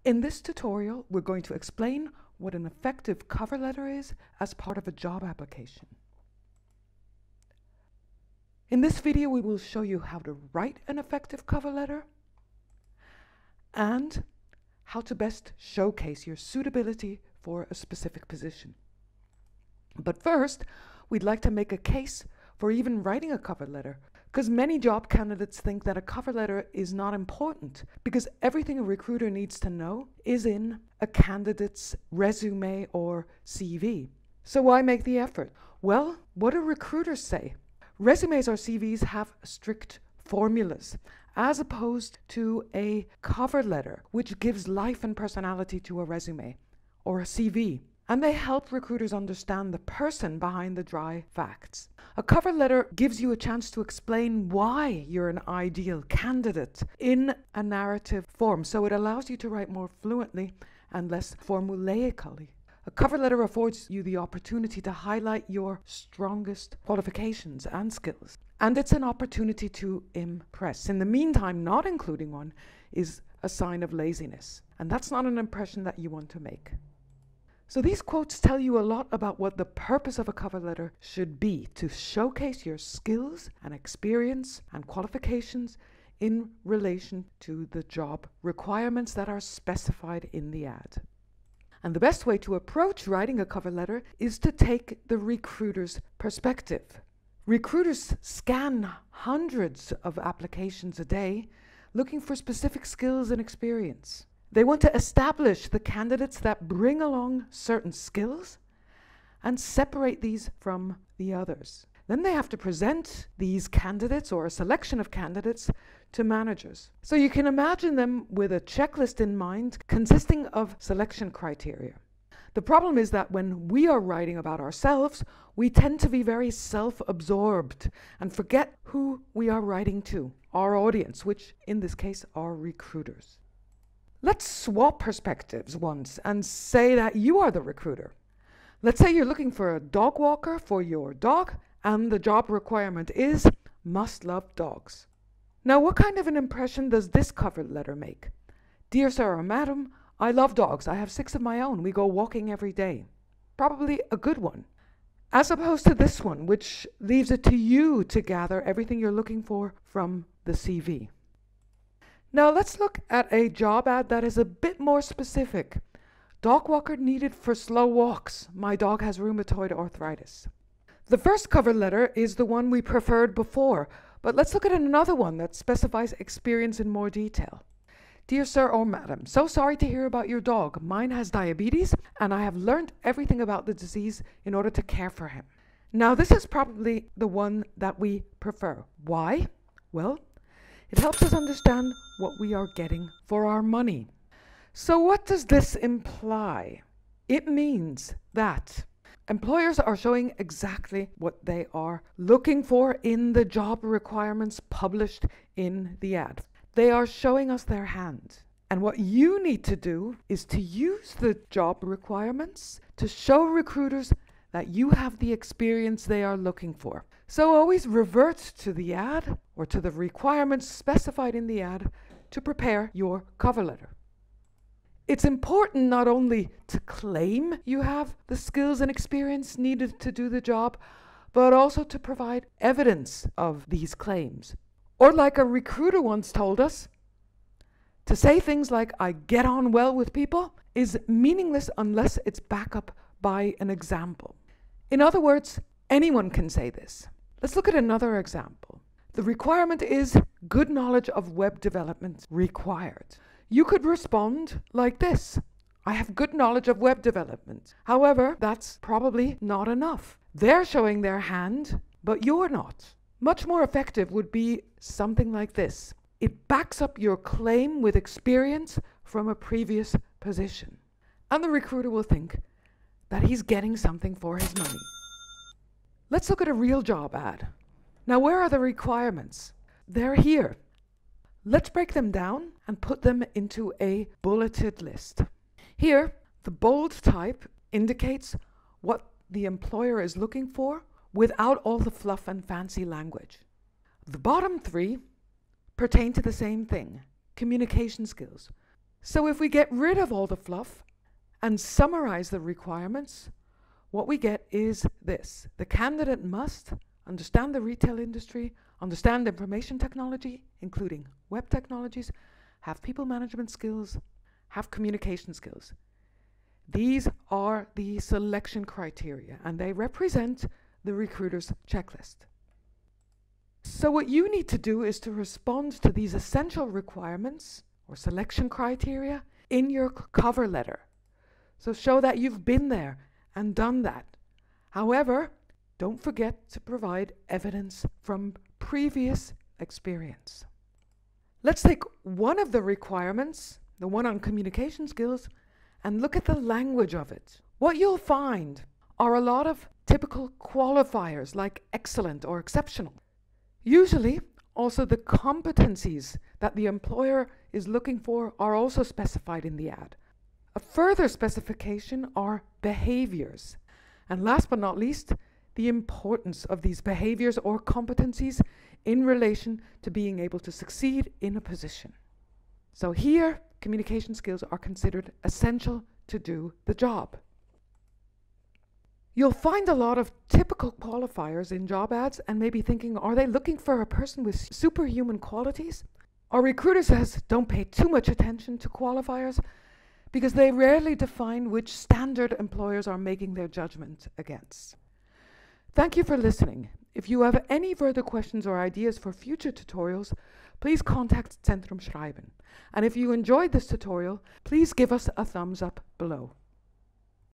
In this tutorial, we're going to explain what an effective cover letter is as part of a job application. In this video, we will show you how to write an effective cover letter and how to best showcase your suitability for a specific position. But first, we'd like to make a case for even writing a cover letter, because many job candidates think that a cover letter is not important because everything a recruiter needs to know is in a candidate's resume or CV. So why make the effort? Well, what do recruiters say? Resumes or CVs have strict formulas, as opposed to a cover letter, which gives life and personality to a resume or a CV. And they help recruiters understand the person behind the dry facts. A cover letter gives you a chance to explain why you're an ideal candidate in a narrative form, so it allows you to write more fluently and less formulaically. A cover letter affords you the opportunity to highlight your strongest qualifications and skills. And it's an opportunity to impress. In the meantime, not including one is a sign of laziness. And that's not an impression that you want to make. So these quotes tell you a lot about what the purpose of a cover letter should be: to showcase your skills and experience and qualifications in relation to the job requirements that are specified in the ad. And the best way to approach writing a cover letter is to take the recruiter's perspective. Recruiters scan hundreds of applications a day looking for specific skills and experience. They want to establish the candidates that bring along certain skills and separate these from the others. Then they have to present these candidates or a selection of candidates to managers. So you can imagine them with a checklist in mind consisting of selection criteria. The problem is that when we are writing about ourselves, we tend to be very self-absorbed and forget who we are writing to, our audience, which in this case are recruiters. Let's swap perspectives once and say that you are the recruiter. Let's say you're looking for a dog walker for your dog, and the job requirement is must love dogs. Now, what kind of an impression does this cover letter make? Dear sir or madam, I love dogs. I have 6 of my own. We go walking every day. Probably a good one. As opposed to this one, which leaves it to you to gather everything you're looking for from the CV. Now let's look at a job ad that is a bit more specific. Dog walker needed for slow walks. My dog has rheumatoid arthritis. The first cover letter is the one we preferred before, but let's look at another one that specifies experience in more detail. Dear sir or madam, so sorry to hear about your dog. Mine has diabetes, and I have learned everything about the disease in order to care for him. Now this is probably the one that we prefer. Why? Well, it helps us understand what we are getting for our money. So what does this imply? It means that employers are showing exactly what they are looking for in the job requirements published in the ad. They are showing us their hand. And what you need to do is to use the job requirements to show recruiters that you have the experience they are looking for. So always revert to the ad or to the requirements specified in the ad to prepare your cover letter. It's important not only to claim you have the skills and experience needed to do the job, but also to provide evidence of these claims. Or like a recruiter once told us, to say things like, I get on well with people, is meaningless unless it's backed up by an example. In other words, anyone can say this. Let's look at another example. The requirement is good knowledge of web development required. You could respond like this: I have good knowledge of web development. However, that's probably not enough. They're showing their hand, but you're not. Much more effective would be something like this. It backs up your claim with experience from a previous position. And the recruiter will think that he's getting something for his money. Let's look at a real job ad. Now, where are the requirements? They're here. Let's break them down and put them into a bulleted list. Here, the bold type indicates what the employer is looking for without all the fluff and fancy language. The bottom 3 pertain to the same thing: communication skills. So if we get rid of all the fluff and summarize the requirements, what we get is this. The candidate must understand the retail industry, understand information technology, including web technologies, have people management skills, have communication skills. These are the selection criteria, and they represent the recruiter's checklist. So what you need to do is to respond to these essential requirements or selection criteria in your cover letter. So show that you've been there and done that. However, don't forget to provide evidence from previous experience. Let's take one of the requirements, the one on communication skills, and look at the language of it. What you'll find are a lot of typical qualifiers like excellent or exceptional. Usually, also the competencies that the employer is looking for are also specified in the ad. A further specification are behaviors. And last but not least, the importance of these behaviors or competencies in relation to being able to succeed in a position. So here, communication skills are considered essential to do the job. You'll find a lot of typical qualifiers in job ads and may be thinking, are they looking for a person with superhuman qualities? Our recruiter says don't pay too much attention to qualifiers because they rarely define which standard employers are making their judgment against. Thank you for listening. If you have any further questions or ideas for future tutorials, please contact Zentrum Schreiben. And if you enjoyed this tutorial, please give us a thumbs up below.